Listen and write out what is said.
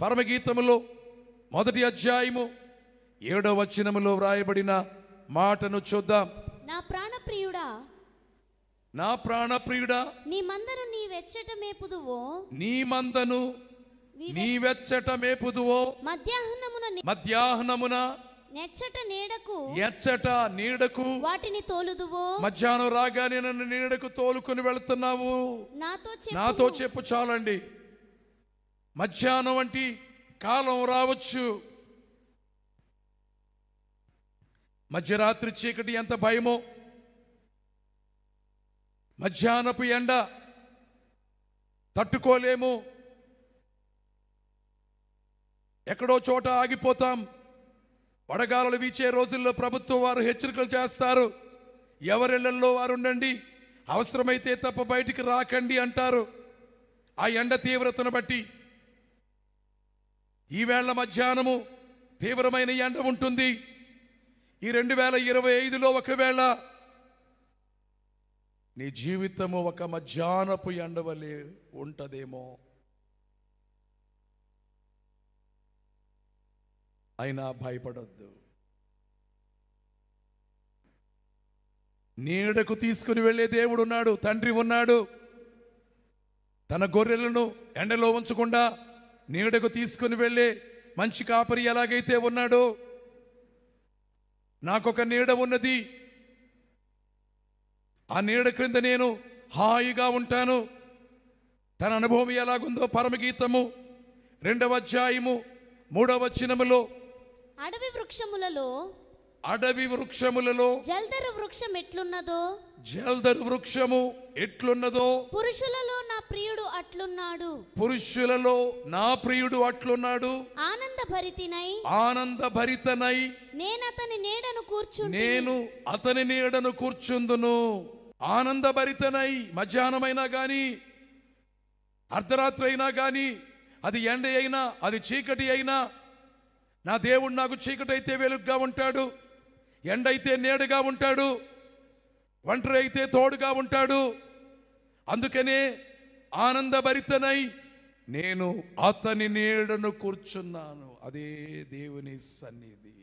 పరమగీతములో 1వ అధ్యాయము 7వ వచనములో వ్రాయబడిన మాటను చూద్దాం. నా ప్రాణప్రియుడా, నా ప్రాణప్రియుడా, నీ మందను నీవెచ్చట మేపుదువో, నీ మందను నీవెచ్చట మేపుదువో, మధ్యాహ్నమున ఎచ్చట నీడకు వాటిని తోలుదువో. మధ్యాహ్నం రాగానే నన్ను నీడకు తోలుకొని వెళుతున్నావు, నాతో చెప్పు చాలండి. మధ్యాహ్నం వంటి కాలం రావచ్చు, మధ్యరాత్రి చీకటి ఎంత భయమో, మధ్యాహ్నపు ఎండ తట్టుకోలేము, ఎక్కడో చోట ఆగిపోతాం. వడగాలులు వీచే రోజుల్లో ప్రభుత్వం వారు హెచ్చరికలు చేస్తారు, ఎవరిళ్లలో వారు ఉండండి, అవసరమైతే తప్ప బయటికి రాకండి అంటారు. ఆ ఎండ తీవ్రతను బట్టి ఈవేళ మధ్యాహ్నము తీవ్రమైన ఎండ ఉంటుంది. ఈ 2025లో ఒకవేళ నీ జీవితము ఒక మధ్యాహ్నపు ఎండ వలె ఉంటదేమో. అయినా భయపడొద్దు. నీడకు తీసుకుని వెళ్ళే దేవుడు ఉన్నాడు, తండ్రి ఉన్నాడు. తన గొర్రెలను ఎండలో ఉంచకుండా నీడకు తీసుకుని వెళ్ళే మంచి కాపరి ఎలాగైతే ఉన్నాడో, నాకొక నీడ ఉన్నది, ఆ నీడ క్రింద నేను హాయిగా ఉంటాను. తన అనుభవం ఎలాగుందో పరమగీతము 2వ అధ్యాయము 3వ వచనములో, అడవి వృక్షములలో జల్దరు వృక్షం ఎట్లున్నదో, జల్దరు వృక్షము ఎట్లున్నదో, పురుషులలో నా ప్రియుడు అట్లున్నాడు, పురుషులలో నా ప్రియుడు అట్లున్నాడు. ఆనందభరితనై నేను అతని నీడను కూర్చుందును. ఆనందభరితనై, మధ్యాహ్నమైనా గాని అర్ధరాత్రి అయినా గాని, అది ఎండ అయినా అది చీకటి అయినా, నా దేవుడు నాకు చీకటి అయితే వెలుగుగా ఉంటాడు, ఎండ అయితే నీడగా ఉంటాడు, ఒంటరి అయితే తోడుగా ఉంటాడు. అందుకనే ఆనందభరితనై నేను అతని నీడను కూర్చున్నాను. అదే దేవుని సన్నిధి.